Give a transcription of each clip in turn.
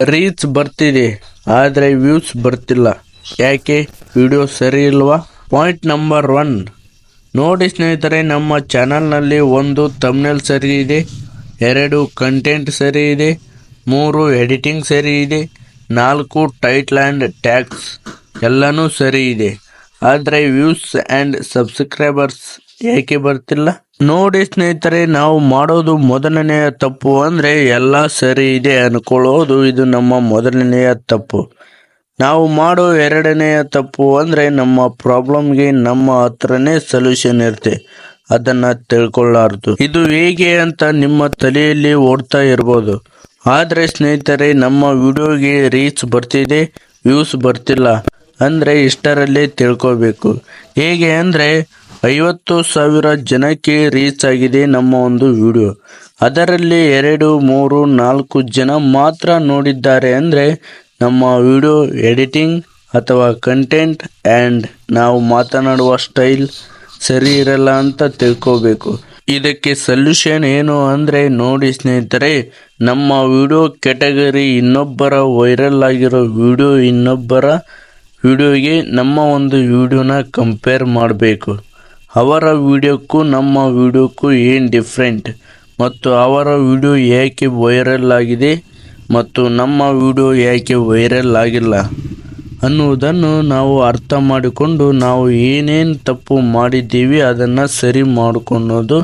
Reach ಬರ್ತಿದೆ ಆದರೆ views ಬರ್ತಿಲ್ಲ. ಯಾಕೆ? ವಿಡಿಯೋ ಸರಿ ಇಲ್ವಾ? ಪಾಯಿಂಟ್ ನಂಬರ್ 1 ನೋಡಿ ಸ್ನೇಹಿತರೆ, ನಮ್ಮ ಚಾನಲ್ನಲ್ಲಿ 1 ಥಂಬ್ನೇಲ್ ಸರಿ ಇದೆ, 2 ಕಂಟೆಂಟ್ ಸರಿ ಇದೆ, 3 ಎಡಿಟಿಂಗ್ ಸರಿ ಇದೆ, 4 ಟೈಟ್ಲ್ ಆ್ಯಂಡ್ ಟ್ಯಾಗ್ಸ್ ಎಲ್ಲನೂ ಸರಿ ಇದೆ. ಆದರೆ ವ್ಯೂಸ್ ಆ್ಯಂಡ್ ಸಬ್ಸ್ಕ್ರೈಬರ್ಸ್ ಏಕೆ ಬರ್ತಿಲ್ಲ? ನೋಡಿ ಸ್ನೇಹಿತರೆ, ನಾವು ಮಾಡೋದು ಮೊದಲನೆಯ ತಪ್ಪು ಅಂದರೆ ಎಲ್ಲ ಸರಿ ಇದೆ ಅನ್ಕೊಳ್ಳೋದು. ಇದು ನಮ್ಮ ಮೊದಲನೆಯ ತಪ್ಪು. ನಾವು ಮಾಡೋ ಎರಡನೆಯ ತಪ್ಪು ಅಂದರೆ ನಮ್ಮ ಪ್ರಾಬ್ಲಮ್ಗೆ ನಮ್ಮ ಹತ್ರನೇ ಸೊಲ್ಯೂಷನ್ ಇರುತ್ತೆ, ಅದನ್ನು ತಿಳ್ಕೊಳ್ಳಾರ್ದು. ಇದು ಹೇಗೆ ಅಂತ ನಿಮ್ಮ ತಲೆಯಲ್ಲಿ ಓಡ್ತಾ ಇರ್ಬೋದು. ಆದರೆ ಸ್ನೇಹಿತರೆ, ನಮ್ಮ ವಿಡಿಯೋಗೆ ರೀಚ್ ಬರ್ತಿದೆ, ವ್ಯೂಸ್ ಬರ್ತಿಲ್ಲ ಅಂದರೆ ಇಷ್ಟರಲ್ಲೇ ತಿಳ್ಕೋಬೇಕು. ಹೇಗೆ ಅಂದರೆ 50,000 ಜನಕ್ಕೆ ರೀಚ್ ಆಗಿದೆ ನಮ್ಮ ಒಂದು ವಿಡಿಯೋ. ಅದರಲ್ಲಿ 2, 3, 4 ಜನ ಮಾತ್ರ ನೋಡಿದ್ದಾರೆ ಅಂದರೆ ನಮ್ಮ ವಿಡಿಯೋ ಎಡಿಟಿಂಗ್ ಅಥವಾ ಕಂಟೆಂಟ್ ಆ್ಯಂಡ್ ನಾವು ಮಾತನಾಡುವ ಸ್ಟೈಲ್ ಸರಿ ಇರಲ್ಲ ಅಂತ ತಿಳ್ಕೋಬೇಕು. ಇದಕ್ಕೆ ಸೊಲ್ಯೂಷನ್ ಏನು ಅಂದರೆ ನೋಡಿ ಸ್ನೇಹಿತರೆ, ನಮ್ಮ ವಿಡಿಯೋ ಕ್ಯಾಟಗರಿ ಇನ್ನೊಬ್ಬರ ವೈರಲ್ ಆಗಿರೋ ಇನ್ನೊಬ್ಬರ ವಿಡಿಯೋಗೆ ನಮ್ಮ ಒಂದು ವಿಡಿಯೋನ ಕಂಪೇರ್ ಮಾಡಬೇಕು. ಅವರ ವಿಡಿಯೋಕ್ಕೂ ನಮ್ಮ ವಿಡಿಯೋಕ್ಕೂ ಏನು ಡಿಫ್ರೆಂಟ್ ಮತ್ತು ಅವರ ವಿಡಿಯೋ ಯಾಕೆ ವೈರಲ್ ಆಗಿದೆ ಮತ್ತು ನಮ್ಮ ವಿಡಿಯೋ ಯಾಕೆ ವೈರಲ್ ಆಗಿಲ್ಲ ಅನ್ನುವುದನ್ನು ನಾವು ಅರ್ಥ ಮಾಡಿಕೊಂಡು ನಾವು ಏನೇನು ತಪ್ಪು ಮಾಡಿದ್ದೀವಿ ಅದನ್ನು ಸರಿ ಮಾಡಿಕೊಳ್ಳೋದು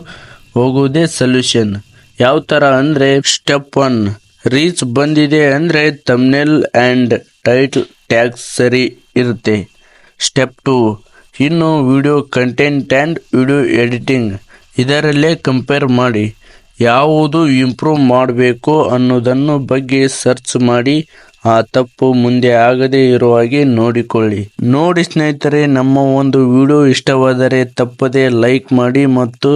ಹೋಗುವುದೇ ಸೊಲ್ಯೂಷನ್. ಯಾವ ಥರ ಅಂದರೆ, ಸ್ಟೆಪ್ 1 ರೀಚ್ ಬಂದಿದೆ ಅಂದರೆ ಥಂಬ್ನೇಲ್ ಆ್ಯಂಡ್ ಟೈಟ್ಲ್ ಟ್ಯಾಗ್ಸ್ ಸರಿ ಇರುತ್ತೆ. ಸ್ಟೆಪ್ 2 ಇನ್ನು video content and video editing ಇದರಲ್ಲೇ ಕಂಪೇರ್ ಮಾಡಿ ಯಾವುದು ಇಂಪ್ರೂವ್ ಮಾಡಬೇಕು ಅನ್ನೋದನ್ನು ಬಗ್ಗೆ ಸರ್ಚ್ ಮಾಡಿ ಆ ತಪ್ಪು ಮುಂದೆ ಆಗದೇ ಇರುವ ಹಾಗೆ ನೋಡಿಕೊಳ್ಳಿ. ನೋಡಿ ಸ್ನೇಹಿತರೆ, ನಮ್ಮ ಒಂದು ವಿಡಿಯೋ ಇಷ್ಟವಾದರೆ ತಪ್ಪದೇ ಲೈಕ್ ಮಾಡಿ ಮತ್ತು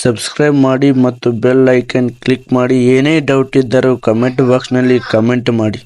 ಸಬ್ಸ್ಕ್ರೈಬ್ ಮಾಡಿ ಮತ್ತು ಬೆಲ್ ಐಕನ್ ಕ್ಲಿಕ್ ಮಾಡಿ. ಏನೇ ಡೌಟ್ ಇದ್ದರೂ ಕಮೆಂಟ್ ಬಾಕ್ಸ್ನಲ್ಲಿ ಕಮೆಂಟ್ ಮಾಡಿ.